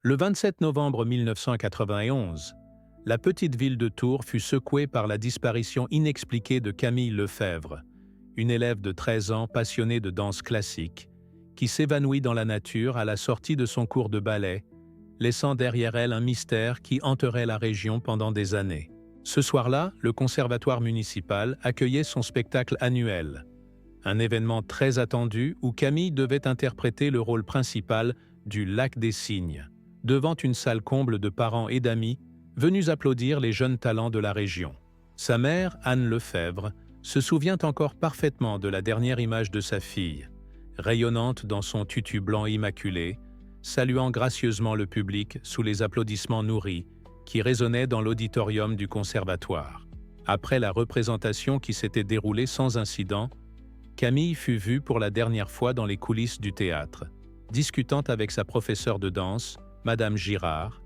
Le 27 novembre 1991, la petite ville de Tours fut secouée par la disparition inexpliquée de Camille Lefebvre, une élève de 13 ans passionnée de danse classique, qui s'évanouit dans la nature à la sortie de son cours de ballet, laissant derrière elle un mystère qui hanterait la région pendant des années. Ce soir-là, le conservatoire municipal accueillait son spectacle annuel, un événement très attendu où Camille devait interpréter le rôle principal du Lac des Cygnes, devant une salle comble de parents et d'amis venus applaudir les jeunes talents de la région. Sa mère, Anne Lefebvre, se souvient encore parfaitement de la dernière image de sa fille, rayonnante dans son tutu blanc immaculé, saluant gracieusement le public sous les applaudissements nourris qui résonnaient dans l'auditorium du conservatoire. Après la représentation qui s'était déroulée sans incident, Camille fut vue pour la dernière fois dans les coulisses du théâtre, discutant avec sa professeure de danse, Madame Girard,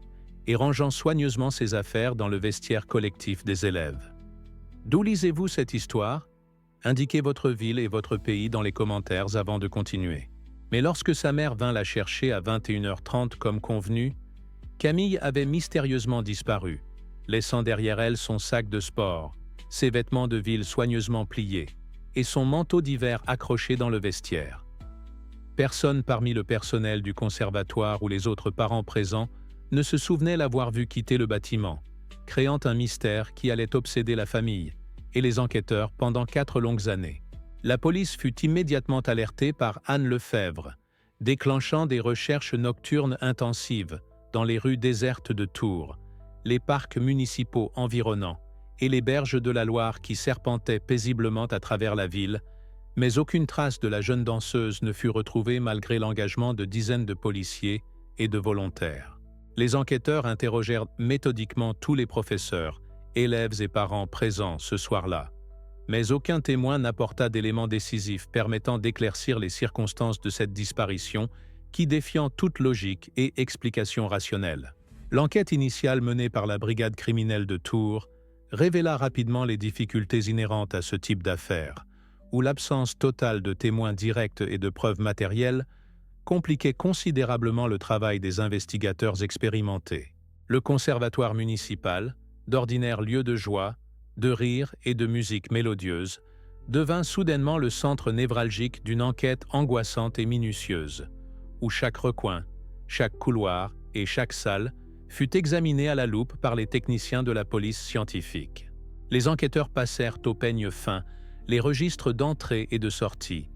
et rangeant soigneusement ses affaires dans le vestiaire collectif des élèves. D'où lisez-vous cette histoire? Indiquez votre ville et votre pays dans les commentaires avant de continuer. Mais lorsque sa mère vint la chercher à 21h30 comme convenu, Camille avait mystérieusement disparu, laissant derrière elle son sac de sport, ses vêtements de ville soigneusement pliés et son manteau d'hiver accroché dans le vestiaire. Personne parmi le personnel du conservatoire ou les autres parents présents ne se souvenait l'avoir vue quitter le bâtiment, créant un mystère qui allait obséder la famille et les enquêteurs pendant 4 longues années. La police fut immédiatement alertée par Anne Lefebvre, déclenchant des recherches nocturnes intensives dans les rues désertes de Tours, les parcs municipaux environnants et les berges de la Loire qui serpentaient paisiblement à travers la ville, mais aucune trace de la jeune danseuse ne fut retrouvée malgré l'engagement de dizaines de policiers et de volontaires. Les enquêteurs interrogèrent méthodiquement tous les professeurs, élèves et parents présents ce soir-là, mais aucun témoin n'apporta d'éléments décisifs permettant d'éclaircir les circonstances de cette disparition qui défiant toute logique et explication rationnelle. L'enquête initiale menée par la brigade criminelle de Tours révéla rapidement les difficultés inhérentes à ce type d'affaires, où l'absence totale de témoins directs et de preuves matérielles compliquait considérablement le travail des investigateurs expérimentés. Le conservatoire municipal, d'ordinaire lieu de joie, de rire et de musique mélodieuse, devint soudainement le centre névralgique d'une enquête angoissante et minutieuse, où chaque recoin, chaque couloir et chaque salle fut examiné à la loupe par les techniciens de la police scientifique. Les enquêteurs passèrent au peigne fin les registres d'entrée et de sortie,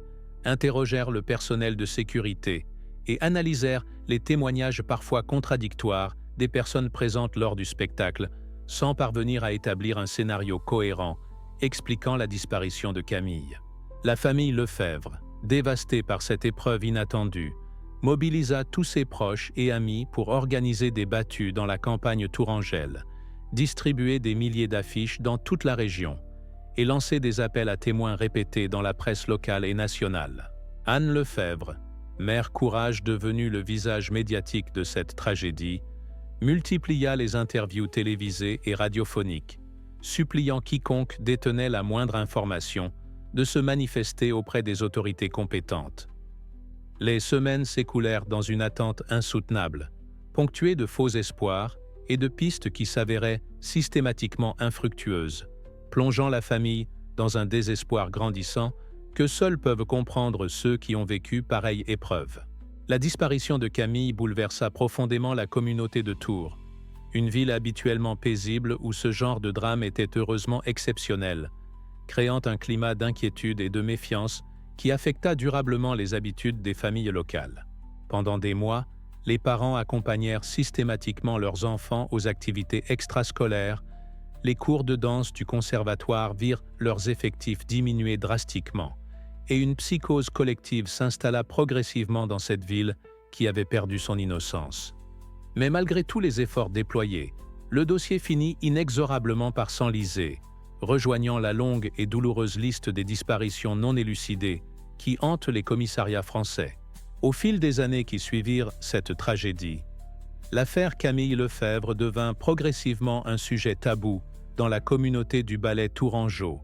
interrogèrent le personnel de sécurité et analysèrent les témoignages parfois contradictoires des personnes présentes lors du spectacle, sans parvenir à établir un scénario cohérent expliquant la disparition de Camille. La famille Lefebvre, dévastée par cette épreuve inattendue, mobilisa tous ses proches et amis pour organiser des battues dans la campagne tourangelle, distribuer des milliers d'affiches dans toute la région et lancer des appels à témoins répétés dans la presse locale et nationale. Anne Lefebvre, mère courage devenue le visage médiatique de cette tragédie, multiplia les interviews télévisées et radiophoniques, suppliant quiconque détenait la moindre information de se manifester auprès des autorités compétentes. Les semaines s'écoulèrent dans une attente insoutenable, ponctuée de faux espoirs et de pistes qui s'avéraient systématiquement infructueuses, plongeant la famille dans un désespoir grandissant que seuls peuvent comprendre ceux qui ont vécu pareille épreuve. La disparition de Camille bouleversa profondément la communauté de Tours, une ville habituellement paisible où ce genre de drame était heureusement exceptionnel, créant un climat d'inquiétude et de méfiance qui affecta durablement les habitudes des familles locales. Pendant des mois, les parents accompagnèrent systématiquement leurs enfants aux activités extrascolaires, les cours de danse du conservatoire virent leurs effectifs diminuer drastiquement, et une psychose collective s'installa progressivement dans cette ville qui avait perdu son innocence. Mais malgré tous les efforts déployés, le dossier finit inexorablement par s'enliser, rejoignant la longue et douloureuse liste des disparitions non élucidées qui hantent les commissariats français. Au fil des années qui suivirent cette tragédie, l'affaire Camille Lefebvre devint progressivement un sujet tabou dans la communauté du ballet tourangeau,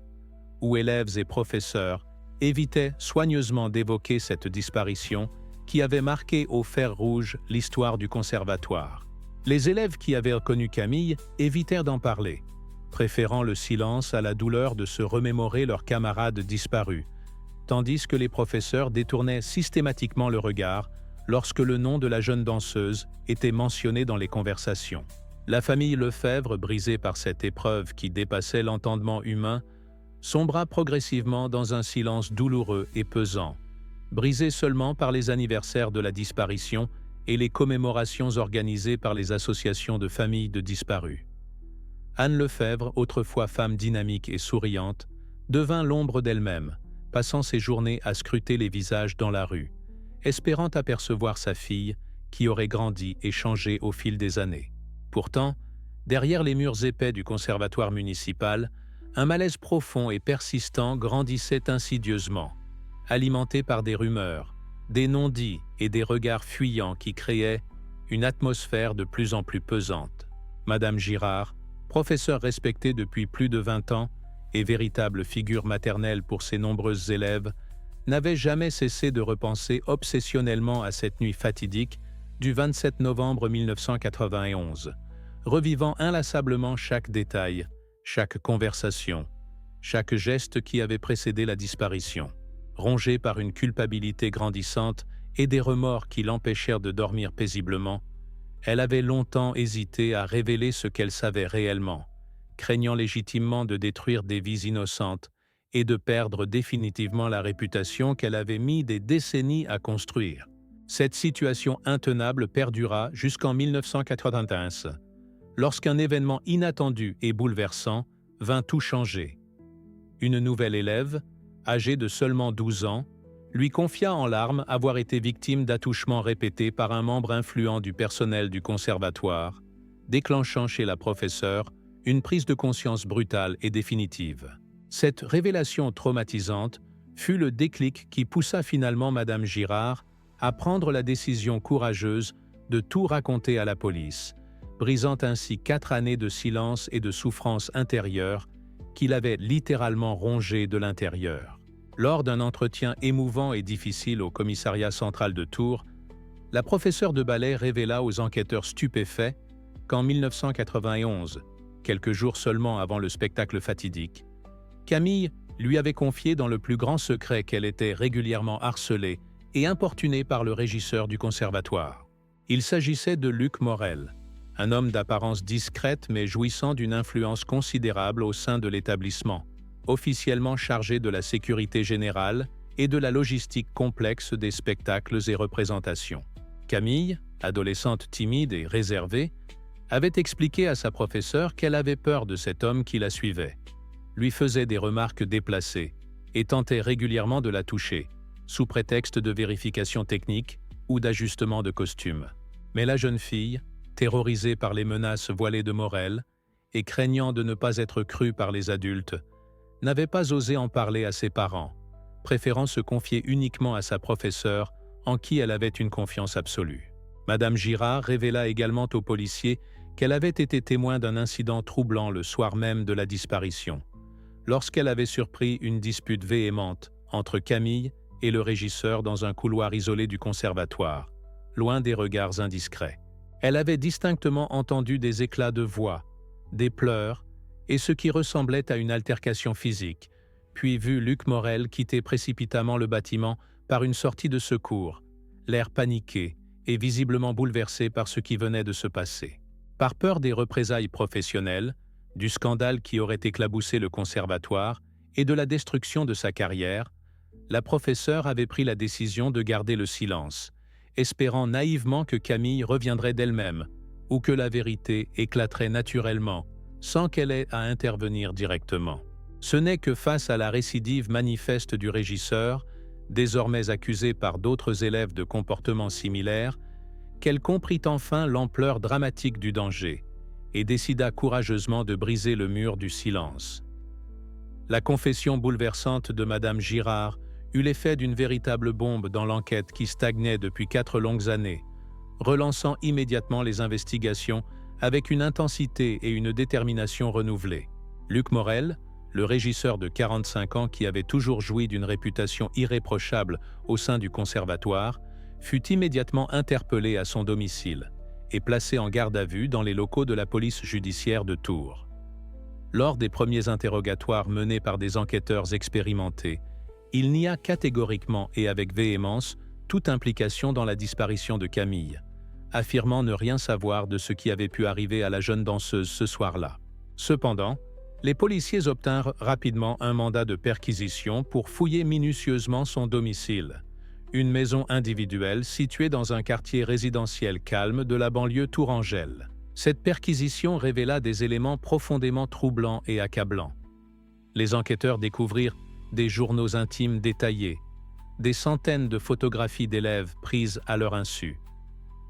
où élèves et professeurs évitaient soigneusement d'évoquer cette disparition qui avait marqué au fer rouge l'histoire du conservatoire. Les élèves qui avaient reconnu Camille évitèrent d'en parler, préférant le silence à la douleur de se remémorer leurs camarades disparus, tandis que les professeurs détournaient systématiquement le regard lorsque le nom de la jeune danseuse était mentionné dans les conversations. La famille Lefebvre, brisée par cette épreuve qui dépassait l'entendement humain, sombra progressivement dans un silence douloureux et pesant, brisé seulement par les anniversaires de la disparition et les commémorations organisées par les associations de familles de disparus. Anne Lefebvre, autrefois femme dynamique et souriante, devint l'ombre d'elle-même, passant ses journées à scruter les visages dans la rue, espérant apercevoir sa fille qui aurait grandi et changé au fil des années. Pourtant, derrière les murs épais du conservatoire municipal, un malaise profond et persistant grandissait insidieusement, alimenté par des rumeurs, des non-dits et des regards fuyants qui créaient une atmosphère de plus en plus pesante. Madame Girard, professeure respectée depuis plus de 20 ans et véritable figure maternelle pour ses nombreuses élèves, n'avait jamais cessé de repenser obsessionnellement à cette nuit fatidique du 27 novembre 1991, revivant inlassablement chaque détail, chaque conversation, chaque geste qui avait précédé la disparition. Rongée par une culpabilité grandissante et des remords qui l'empêchèrent de dormir paisiblement, elle avait longtemps hésité à révéler ce qu'elle savait réellement, craignant légitimement de détruire des vies innocentes et de perdre définitivement la réputation qu'elle avait mis des décennies à construire. Cette situation intenable perdura jusqu'en 1991, lorsqu'un événement inattendu et bouleversant vint tout changer. Une nouvelle élève, âgée de seulement 12 ans, lui confia en larmes avoir été victime d'attouchements répétés par un membre influent du personnel du conservatoire, déclenchant chez la professeure une prise de conscience brutale et définitive. Cette révélation traumatisante fut le déclic qui poussa finalement Madame Girard à prendre la décision courageuse de tout raconter à la police, brisant ainsi 4 années de silence et de souffrance intérieure qui l'avaient littéralement rongé de l'intérieur. Lors d'un entretien émouvant et difficile au commissariat central de Tours, la professeure de ballet révéla aux enquêteurs stupéfaits qu'en 1991, quelques jours seulement avant le spectacle fatidique, Camille lui avait confié dans le plus grand secret qu'elle était régulièrement harcelée et importunée par le régisseur du conservatoire. Il s'agissait de Luc Morel, un homme d'apparence discrète mais jouissant d'une influence considérable au sein de l'établissement, officiellement chargé de la sécurité générale et de la logistique complexe des spectacles et représentations. Camille, adolescente timide et réservée, avait expliqué à sa professeure qu'elle avait peur de cet homme qui la suivait, lui faisait des remarques déplacées et tentait régulièrement de la toucher, sous prétexte de vérification technique ou d'ajustement de costume. Mais la jeune fille, terrorisée par les menaces voilées de Morel et craignant de ne pas être crue par les adultes, n'avait pas osé en parler à ses parents, préférant se confier uniquement à sa professeure en qui elle avait une confiance absolue. Madame Girard révéla également aux policiers qu'elle avait été témoin d'un incident troublant le soir même de la disparition, lorsqu'elle avait surpris une dispute véhémente entre Camille et le régisseur dans un couloir isolé du conservatoire, loin des regards indiscrets. Elle avait distinctement entendu des éclats de voix, des pleurs et ce qui ressemblait à une altercation physique, puis vu Luc Morel quitter précipitamment le bâtiment par une sortie de secours, l'air paniqué et visiblement bouleversé par ce qui venait de se passer. Par peur des représailles professionnelles, du scandale qui aurait éclaboussé le conservatoire et de la destruction de sa carrière, la professeure avait pris la décision de garder le silence, espérant naïvement que Camille reviendrait d'elle-même ou que la vérité éclaterait naturellement, sans qu'elle ait à intervenir directement. Ce n'est que face à la récidive manifeste du régisseur, désormais accusé par d'autres élèves de comportements similaires, qu'elle comprit enfin l'ampleur dramatique du danger et décida courageusement de briser le mur du silence. La confession bouleversante de Madame Girard eut l'effet d'une véritable bombe dans l'enquête qui stagnait depuis 4 longues années, relançant immédiatement les investigations avec une intensité et une détermination renouvelées. Luc Morel, le régisseur de 45 ans qui avait toujours joui d'une réputation irréprochable au sein du conservatoire, fut immédiatement interpellé à son domicile et placé en garde à vue dans les locaux de la police judiciaire de Tours. Lors des premiers interrogatoires menés par des enquêteurs expérimentés, il nia catégoriquement et avec véhémence toute implication dans la disparition de Camille, affirmant ne rien savoir de ce qui avait pu arriver à la jeune danseuse ce soir-là. Cependant, les policiers obtinrent rapidement un mandat de perquisition pour fouiller minutieusement son domicile, une maison individuelle située dans un quartier résidentiel calme de la banlieue tourangelle. Cette perquisition révéla des éléments profondément troublants et accablants. Les enquêteurs découvrirent des journaux intimes détaillés, des centaines de photographies d'élèves prises à leur insu,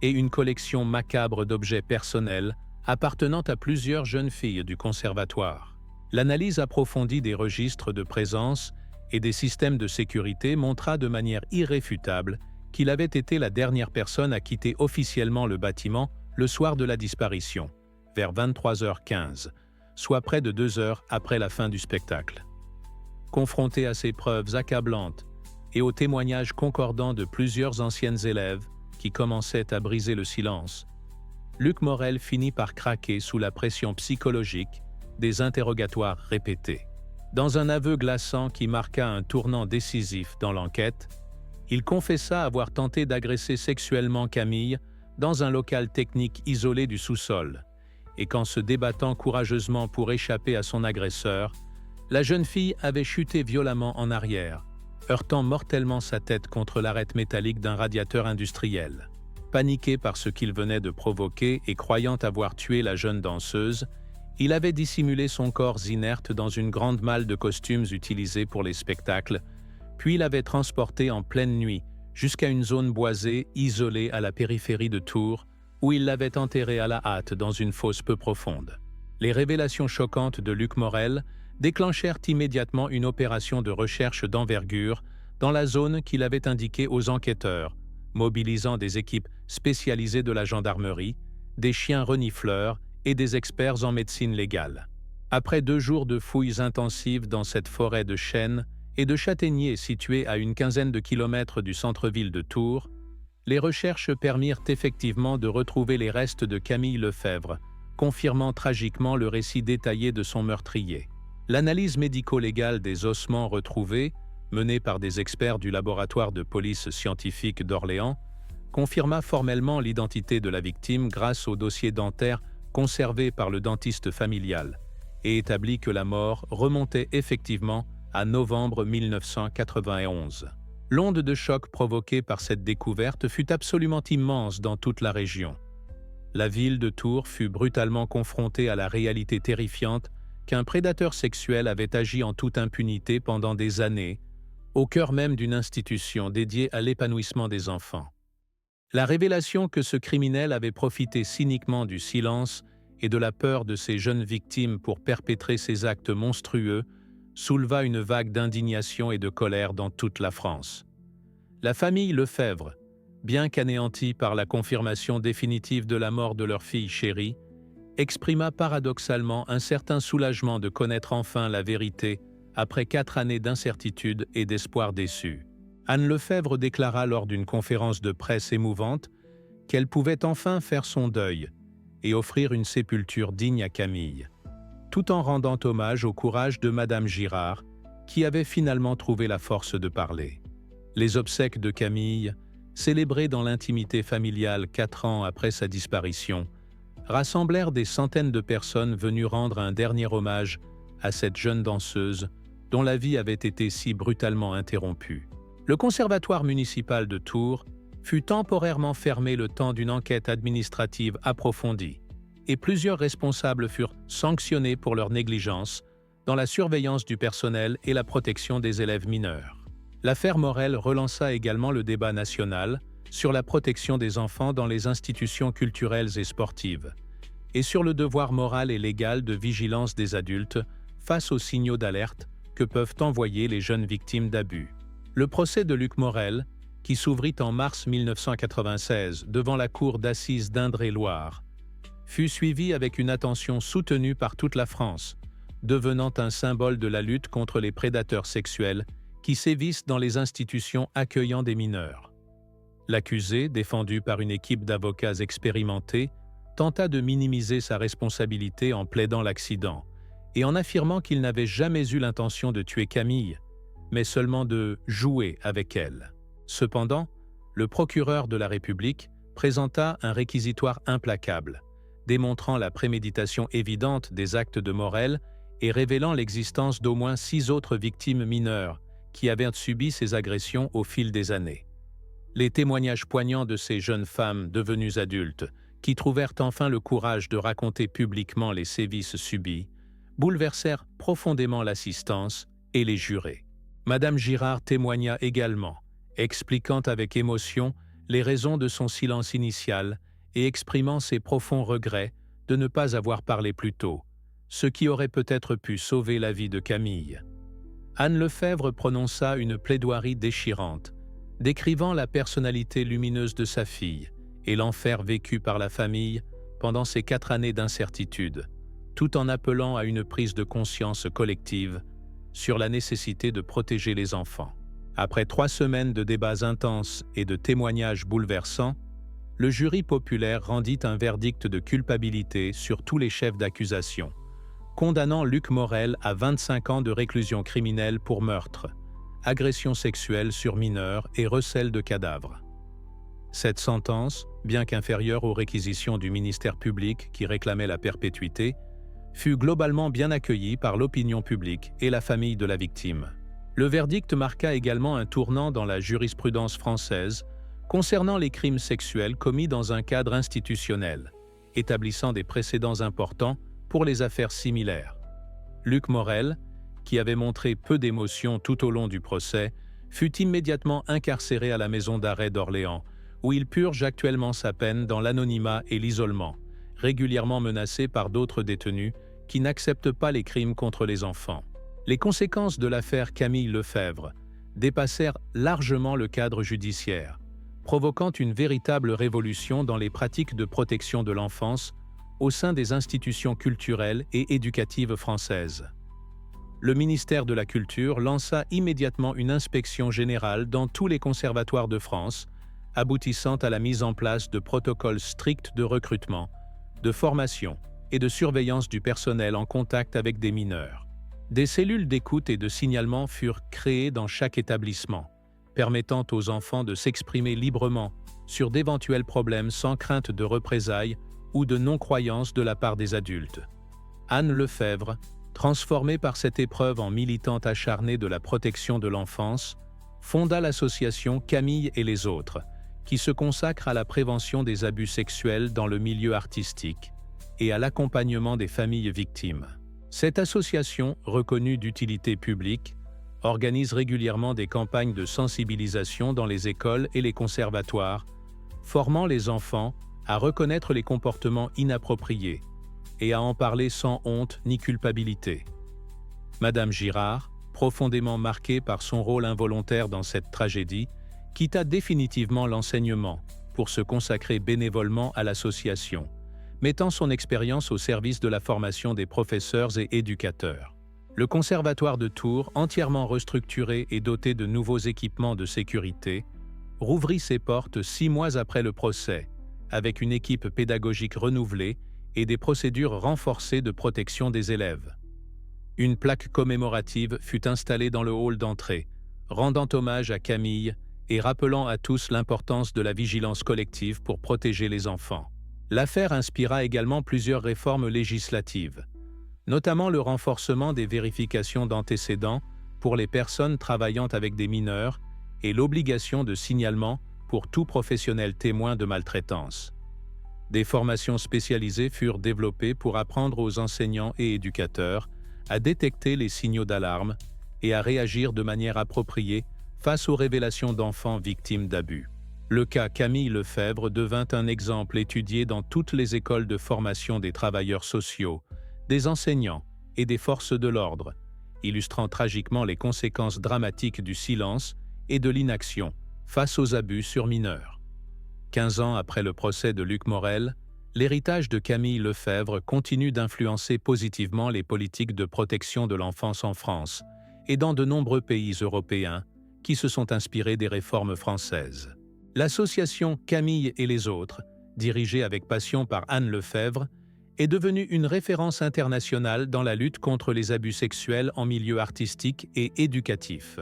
et une collection macabre d'objets personnels appartenant à plusieurs jeunes filles du conservatoire. L'analyse approfondie des registres de présence et des systèmes de sécurité montra de manière irréfutable qu'il avait été la dernière personne à quitter officiellement le bâtiment le soir de la disparition, vers 23h15, soit près de 2 heures après la fin du spectacle. Confronté à ces preuves accablantes et aux témoignages concordants de plusieurs anciennes élèves qui commençaient à briser le silence, Luc Morel finit par craquer sous la pression psychologique des interrogatoires répétés. Dans un aveu glaçant qui marqua un tournant décisif dans l'enquête, il confessa avoir tenté d'agresser sexuellement Camille dans un local technique isolé du sous-sol, et qu'en se débattant courageusement pour échapper à son agresseur, la jeune fille avait chuté violemment en arrière, heurtant mortellement sa tête contre l'arête métallique d'un radiateur industriel. Paniqué par ce qu'il venait de provoquer et croyant avoir tué la jeune danseuse, il avait dissimulé son corps inerte dans une grande malle de costumes utilisée pour les spectacles, puis l'avait transporté en pleine nuit jusqu'à une zone boisée isolée à la périphérie de Tours, où il l'avait enterré à la hâte dans une fosse peu profonde. Les révélations choquantes de Luc Morel déclenchèrent immédiatement une opération de recherche d'envergure dans la zone qu'il avait indiquée aux enquêteurs, mobilisant des équipes spécialisées de la gendarmerie, des chiens renifleurs et des experts en médecine légale. Après 2 jours de fouilles intensives dans cette forêt de chênes et de châtaigniers située à une quinzaine de kilomètres du centre-ville de Tours, les recherches permirent effectivement de retrouver les restes de Camille Lefèvre, confirmant tragiquement le récit détaillé de son meurtrier. L'analyse médico-légale des ossements retrouvés, menée par des experts du laboratoire de police scientifique d'Orléans, confirma formellement l'identité de la victime grâce au dossier dentaire conservé par le dentiste familial et établit que la mort remontait effectivement à novembre 1991. L'onde de choc provoquée par cette découverte fut absolument immense dans toute la région. La ville de Tours fut brutalement confrontée à la réalité terrifiante qu'un prédateur sexuel avait agi en toute impunité pendant des années, au cœur même d'une institution dédiée à l'épanouissement des enfants. La révélation que ce criminel avait profité cyniquement du silence et de la peur de ses jeunes victimes pour perpétrer ses actes monstrueux souleva une vague d'indignation et de colère dans toute la France. La famille Lefèvre, bien qu'anéantie par la confirmation définitive de la mort de leur fille chérie, exprima paradoxalement un certain soulagement de connaître enfin la vérité après 4 années d'incertitude et d'espoir déçus. Anne Lefèvre déclara lors d'une conférence de presse émouvante qu'elle pouvait enfin faire son deuil et offrir une sépulture digne à Camille, tout en rendant hommage au courage de Madame Girard, qui avait finalement trouvé la force de parler. Les obsèques de Camille, célébrées dans l'intimité familiale 4 ans après sa disparition, rassemblèrent des centaines de personnes venues rendre un dernier hommage à cette jeune danseuse dont la vie avait été si brutalement interrompue. Le conservatoire municipal de Tours fut temporairement fermé le temps d'une enquête administrative approfondie, et plusieurs responsables furent sanctionnés pour leur négligence dans la surveillance du personnel et la protection des élèves mineurs. L'affaire Morel relança également le débat national sur la protection des enfants dans les institutions culturelles et sportives, et sur le devoir moral et légal de vigilance des adultes face aux signaux d'alerte que peuvent envoyer les jeunes victimes d'abus. Le procès de Luc Morel, qui s'ouvrit en mars 1996 devant la cour d'assises d'Indre-et-Loire, fut suivi avec une attention soutenue par toute la France, devenant un symbole de la lutte contre les prédateurs sexuels qui sévissent dans les institutions accueillant des mineurs. L'accusé, défendu par une équipe d'avocats expérimentés, tenta de minimiser sa responsabilité en plaidant l'accident et en affirmant qu'il n'avait jamais eu l'intention de tuer Camille, mais seulement de jouer avec elle. Cependant, le procureur de la République présenta un réquisitoire implacable, démontrant la préméditation évidente des actes de Morel et révélant l'existence d'au moins 6 autres victimes mineures qui avaient subi ces agressions au fil des années. Les témoignages poignants de ces jeunes femmes devenues adultes, qui trouvèrent enfin le courage de raconter publiquement les sévices subis, bouleversèrent profondément l'assistance et les jurés. Madame Girard témoigna également, expliquant avec émotion les raisons de son silence initial et exprimant ses profonds regrets de ne pas avoir parlé plus tôt, ce qui aurait peut-être pu sauver la vie de Camille. Anne Lefebvre prononça une plaidoirie déchirante, décrivant la personnalité lumineuse de sa fille et l'enfer vécu par la famille pendant ces 4 années d'incertitude, tout en appelant à une prise de conscience collective sur la nécessité de protéger les enfants. Après 3 semaines de débats intenses et de témoignages bouleversants, le jury populaire rendit un verdict de culpabilité sur tous les chefs d'accusation, condamnant Luc Morel à 25 ans de réclusion criminelle pour meurtre, agression sexuelle sur mineurs et recel de cadavres. Cette sentence, bien qu'inférieure aux réquisitions du ministère public qui réclamait la perpétuité, fut globalement bien accueillie par l'opinion publique et la famille de la victime. Le verdict marqua également un tournant dans la jurisprudence française concernant les crimes sexuels commis dans un cadre institutionnel, établissant des précédents importants pour les affaires similaires. Luc Morel, qui avait montré peu d'émotion tout au long du procès, fut immédiatement incarcéré à la maison d'arrêt d'Orléans, où il purge actuellement sa peine dans l'anonymat et l'isolement, régulièrement menacé par d'autres détenus qui n'acceptent pas les crimes contre les enfants. Les conséquences de l'affaire Camille Lefebvre dépassèrent largement le cadre judiciaire, provoquant une véritable révolution dans les pratiques de protection de l'enfance au sein des institutions culturelles et éducatives françaises. Le ministère de la Culture lança immédiatement une inspection générale dans tous les conservatoires de France, aboutissant à la mise en place de protocoles stricts de recrutement, de formation et de surveillance du personnel en contact avec des mineurs. Des cellules d'écoute et de signalement furent créées dans chaque établissement, permettant aux enfants de s'exprimer librement sur d'éventuels problèmes sans crainte de représailles ou de non-croyance de la part des adultes. Anne Lefebvre, transformée par cette épreuve en militante acharnée de la protection de l'enfance, fonda l'association Camille et les autres, qui se consacre à la prévention des abus sexuels dans le milieu artistique et à l'accompagnement des familles victimes. Cette association, reconnue d'utilité publique, organise régulièrement des campagnes de sensibilisation dans les écoles et les conservatoires, formant les enfants à reconnaître les comportements inappropriés et à en parler sans honte ni culpabilité. Madame Girard, profondément marquée par son rôle involontaire dans cette tragédie, quitta définitivement l'enseignement pour se consacrer bénévolement à l'association, mettant son expérience au service de la formation des professeurs et éducateurs. Le Conservatoire de Tours, entièrement restructuré et doté de nouveaux équipements de sécurité, rouvrit ses portes 6 mois après le procès, avec une équipe pédagogique renouvelée et des procédures renforcées de protection des élèves. Une plaque commémorative fut installée dans le hall d'entrée, rendant hommage à Camille et rappelant à tous l'importance de la vigilance collective pour protéger les enfants. L'affaire inspira également plusieurs réformes législatives, notamment le renforcement des vérifications d'antécédents pour les personnes travaillant avec des mineurs et l'obligation de signalement pour tout professionnel témoin de maltraitance. Des formations spécialisées furent développées pour apprendre aux enseignants et éducateurs à détecter les signaux d'alarme et à réagir de manière appropriée face aux révélations d'enfants victimes d'abus. Le cas Camille Lefebvre devint un exemple étudié dans toutes les écoles de formation des travailleurs sociaux, des enseignants et des forces de l'ordre, illustrant tragiquement les conséquences dramatiques du silence et de l'inaction face aux abus sur mineurs. 15 ans après le procès de Luc Morel, l'héritage de Camille Lefebvre continue d'influencer positivement les politiques de protection de l'enfance en France et dans de nombreux pays européens qui se sont inspirés des réformes françaises. L'association Camille et les autres, dirigée avec passion par Anne Lefebvre, est devenue une référence internationale dans la lutte contre les abus sexuels en milieu artistique et éducatif,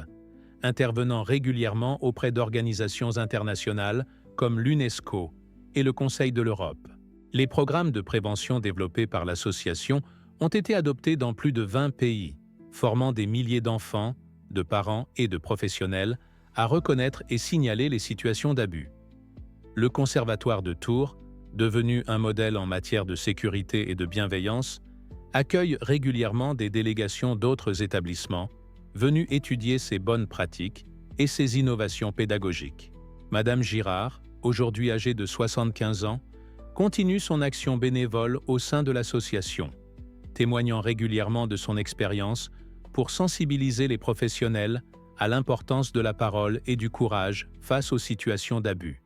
intervenant régulièrement auprès d'organisations internationales comme l'UNESCO et le Conseil de l'Europe. Les programmes de prévention développés par l'association ont été adoptés dans plus de 20 pays, formant des milliers d'enfants, de parents et de professionnels à reconnaître et signaler les situations d'abus. Le Conservatoire de Tours, devenu un modèle en matière de sécurité et de bienveillance, accueille régulièrement des délégations d'autres établissements venus étudier ses bonnes pratiques et ses innovations pédagogiques. Madame Girard, aujourd'hui âgée de 75 ans, continue son action bénévole au sein de l'association, témoignant régulièrement de son expérience pour sensibiliser les professionnels à l'importance de la parole et du courage face aux situations d'abus.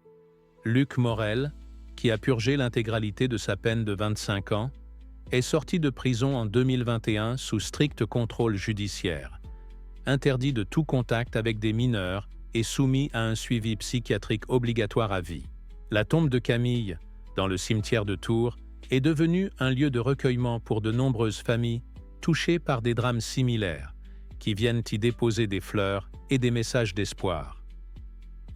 Luc Morel, qui a purgé l'intégralité de sa peine de 25 ans, est sorti de prison en 2021 sous strict contrôle judiciaire, interdit de tout contact avec des mineurs et soumis à un suivi psychiatrique obligatoire à vie. La tombe de Camille, dans le cimetière de Tours, est devenue un lieu de recueillement pour de nombreuses familles touchées par des drames similaires, qui viennent y déposer des fleurs et des messages d'espoir.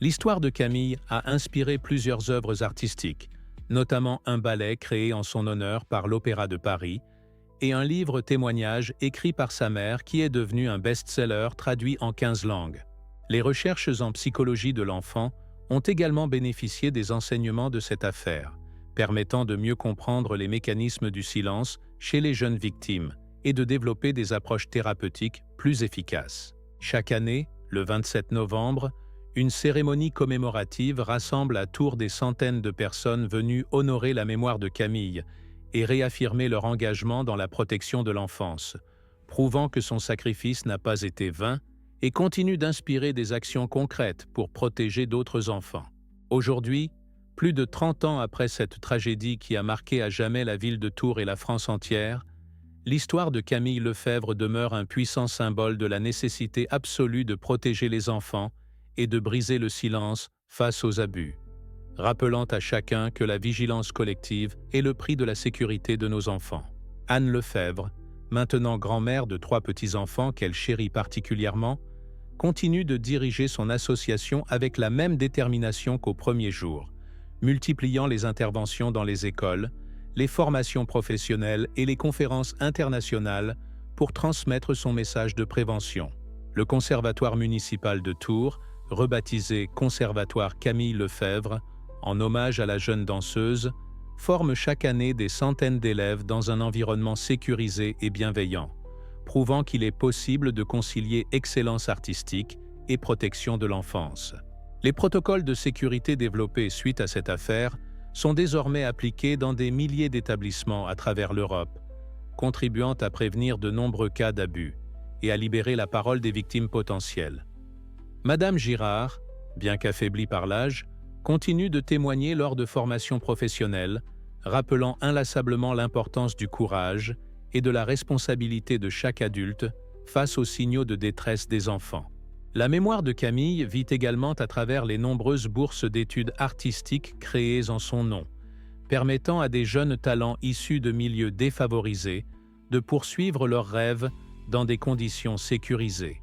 L'histoire de Camille a inspiré plusieurs œuvres artistiques, notamment un ballet créé en son honneur par l'Opéra de Paris et un livre témoignage écrit par sa mère qui est devenu un best-seller traduit en 15 langues. Les recherches en psychologie de l'enfant ont également bénéficié des enseignements de cette affaire, permettant de mieux comprendre les mécanismes du silence chez les jeunes victimes et de développer des approches thérapeutiques plus efficaces. Chaque année, le 27 novembre, une cérémonie commémorative rassemble à Tours des centaines de personnes venues honorer la mémoire de Camille et réaffirmer leur engagement dans la protection de l'enfance, prouvant que son sacrifice n'a pas été vain et continue d'inspirer des actions concrètes pour protéger d'autres enfants. Aujourd'hui, plus de 30 ans après cette tragédie qui a marqué à jamais la ville de Tours et la France entière, l'histoire de Camille Lefebvre demeure un puissant symbole de la nécessité absolue de protéger les enfants et de briser le silence face aux abus, rappelant à chacun que la vigilance collective est le prix de la sécurité de nos enfants. Anne Lefebvre, maintenant grand-mère de 3 petits-enfants qu'elle chérit particulièrement, continue de diriger son association avec la même détermination qu'au premier jour, multipliant les interventions dans les écoles, les formations professionnelles et les conférences internationales pour transmettre son message de prévention. Le Conservatoire municipal de Tours, rebaptisé Conservatoire Camille Lefebvre, en hommage à la jeune danseuse, forme chaque année des centaines d'élèves dans un environnement sécurisé et bienveillant, prouvant qu'il est possible de concilier excellence artistique et protection de l'enfance. Les protocoles de sécurité développés suite à cette affaire sont désormais appliqués dans des milliers d'établissements à travers l'Europe, contribuant à prévenir de nombreux cas d'abus et à libérer la parole des victimes potentielles. Madame Girard, bien qu'affaiblie par l'âge, continue de témoigner lors de formations professionnelles, rappelant inlassablement l'importance du courage et de la responsabilité de chaque adulte face aux signaux de détresse des enfants. La mémoire de Camille vit également à travers les nombreuses bourses d'études artistiques créées en son nom, permettant à des jeunes talents issus de milieux défavorisés de poursuivre leurs rêves dans des conditions sécurisées.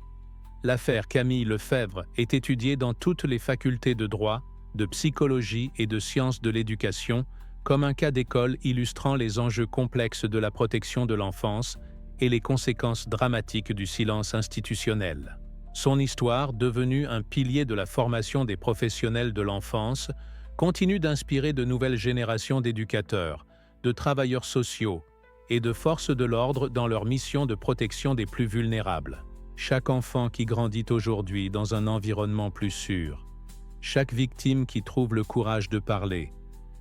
L'affaire Camille Lefebvre est étudiée dans toutes les facultés de droit, de psychologie et de sciences de l'éducation comme un cas d'école illustrant les enjeux complexes de la protection de l'enfance et les conséquences dramatiques du silence institutionnel. Son histoire, devenue un pilier de la formation des professionnels de l'enfance, continue d'inspirer de nouvelles générations d'éducateurs, de travailleurs sociaux et de forces de l'ordre dans leur mission de protection des plus vulnérables. Chaque enfant qui grandit aujourd'hui dans un environnement plus sûr, chaque victime qui trouve le courage de parler,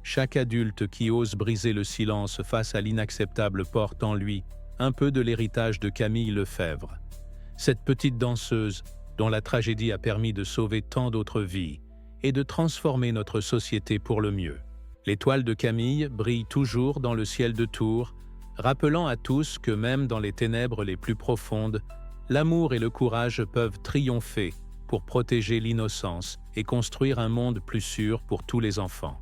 chaque adulte qui ose briser le silence face à l'inacceptable porte en lui un peu de l'héritage de Camille Lefebvre. Cette petite danseuse, dont la tragédie a permis de sauver tant d'autres vies et de transformer notre société pour le mieux. L'étoile de Camille brille toujours dans le ciel de Tours, rappelant à tous que même dans les ténèbres les plus profondes, l'amour et le courage peuvent triompher pour protéger l'innocence et construire un monde plus sûr pour tous les enfants.